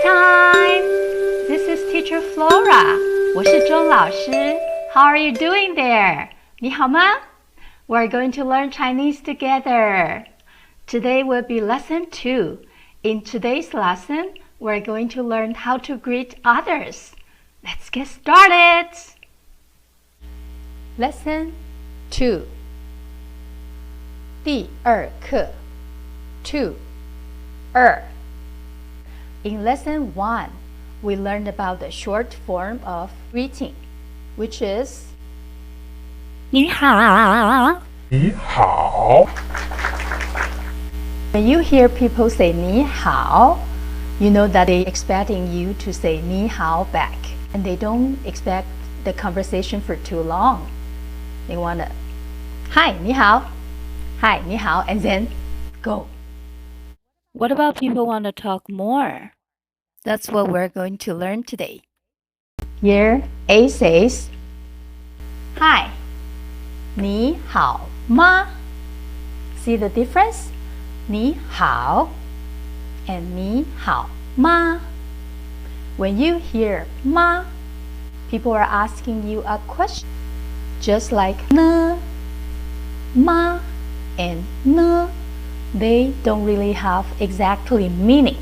time! This is Teacher Flora. 我是钟老师. How are you doing there? 你好吗? We're going to learn Chinese together. Today will be lesson 2. In today's lesson, we're going to learn how to greet others. Let's get started! Lesson 2. 第二课 2. In lesson 1, we learned about the short form of greeting, which is 你好. 你好. When you hear people say 你好, you know that they're expecting you to say 你好 back, and they don't expect the conversation for too long. They want to, hi, 你好, hi, 你好, and then go. What about people want to talk more? That's what we're going to learn today. Here, A says, hi, 你好吗? See the difference? 你好 and 你好吗? When you hear 吗, people are asking you a question, just like 呢, 吗 and 呢. They don't really have exactly meaning,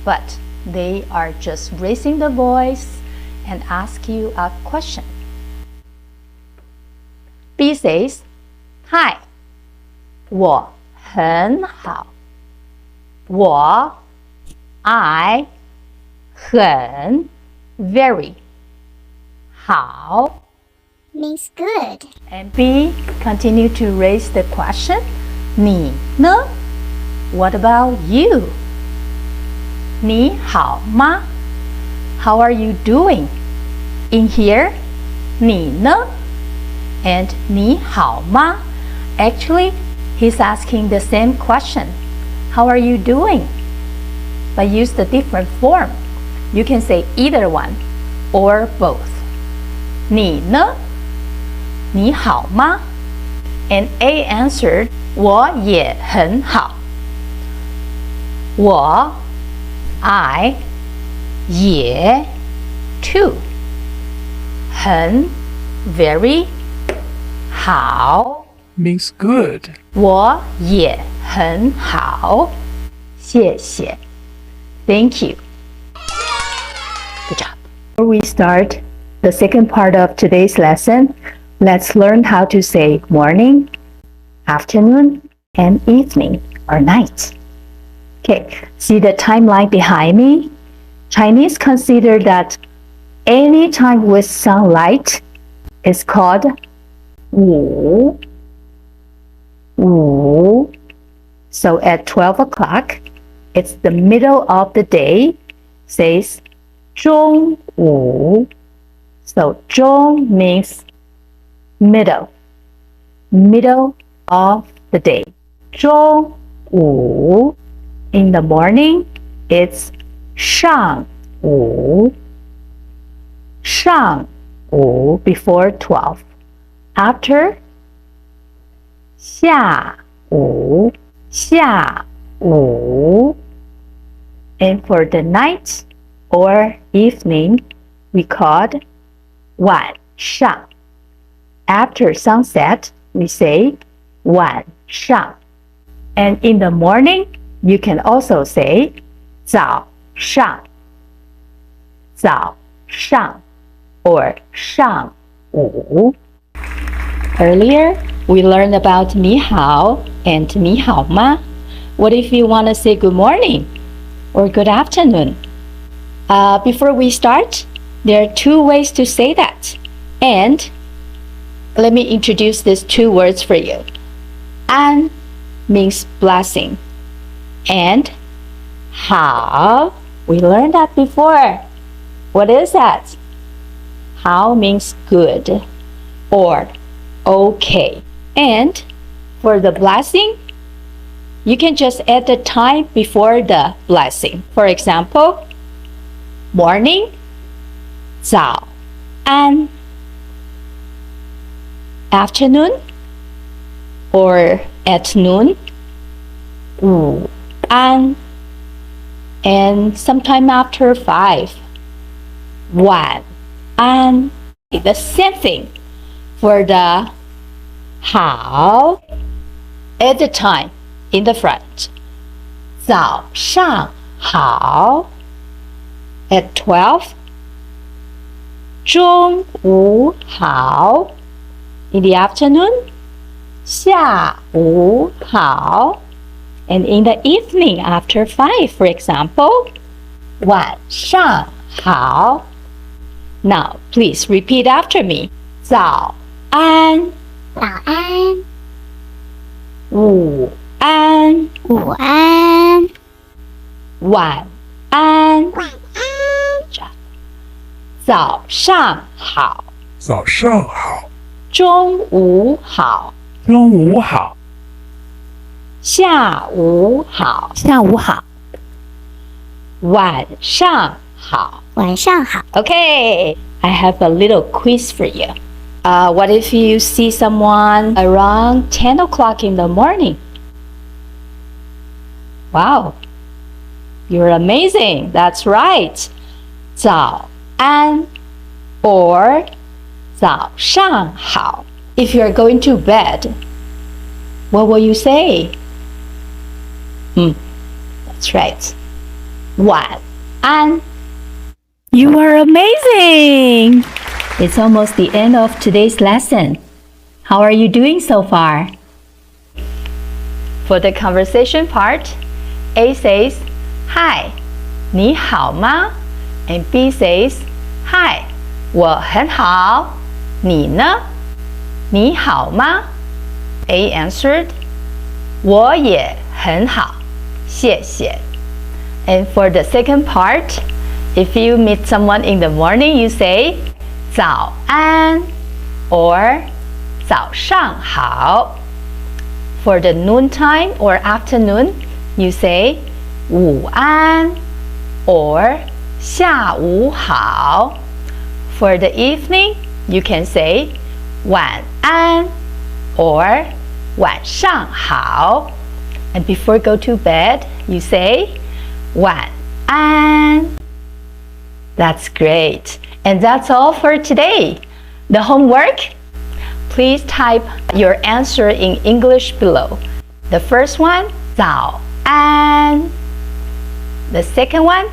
but they are just raising the voice and ask you a question. B says, hi, 我很好. 我 I 很 very 好 means good. And B continue to raise the question, 你呢? What about you? 你好吗? How are you doing? In here, 你呢? And 你好吗? Actually, he's asking the same question. How are you doing? But use the different form. You can say either one or both. 你呢? 你好吗? And A answered, 我也很好. 我 I 也 too. 很 very 好 means good. 我也很好. 谢谢. Thank you. Good job. Before we start the second part of today's lesson, let's learn how to say morning, afternoon, and evening or night. Okay, see the timeline behind me? Chinese consider that any time with sunlight is called 午. So at 12 o'clock, it's the middle of the day, says 中午. So 中 means middle of the day. 中午. In the morning, it's 上午 before 12. After 下午 And for the night or evening, we called 晚上. After sunset, we say 晚上. And in the morning, you can also say 早上 or 上午. Earlier, we learned about 你好 and 你好吗? What if you want to say good morning or good afternoon? Before we start, there are 2 ways to say that. And let me introduce these 2 words for you. An means blessing. And 好, we learned that before. What is that? 好 means good or okay. And for the blessing, you can just add the time before the blessing. For example, morning, 早安. Afternoon or at noon, 午安. And sometime after 5. 晚安. The same thing for the 好 at the time in the front. 早上好 at 12. 中午好 in the afternoon. 下午好 and in the evening after 5, for example. 晚上好. Now, please repeat after me. 早安早安午安午安晚安晚安早上好早上好，中午好中午好，下午好下午好晚上好晚上好 Okay, I have a little quiz for you. What if you see someone around 10 o'clock in the morning? Wow, you're amazing. That's right. 早安 or 早上好. If you're going to bed, what will you say? That's right. 晚安. You are amazing! It's almost the end of today's lesson. How are you doing so far? For the conversation part, A says, Hi, 你好吗? And B says, Hi, 我很好. 你呢? 你好吗? A answered, 我也很好. 谢谢. And for the second part, if you meet someone in the morning, you say 早安 or 早上好. For the noontime or afternoon, you say 午安 or 下午好. For the evening, you can say 晚安 or 晚上好. And before go to bed, you say 晚安. That's great. And that's all for today. The homework? Please type your answer in English below. The first one, 早安. The second one,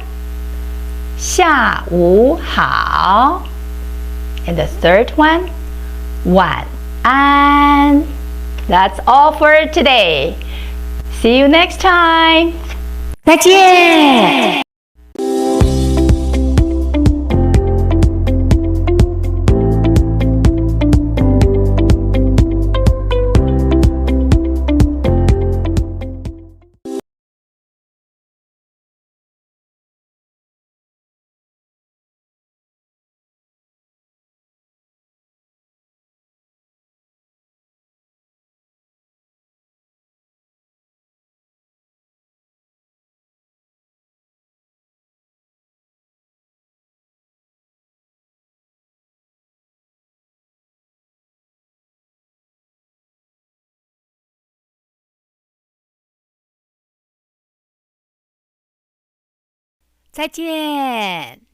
下午好. And the third one, 晚安. That's all for today. See you next time. 再见。再见。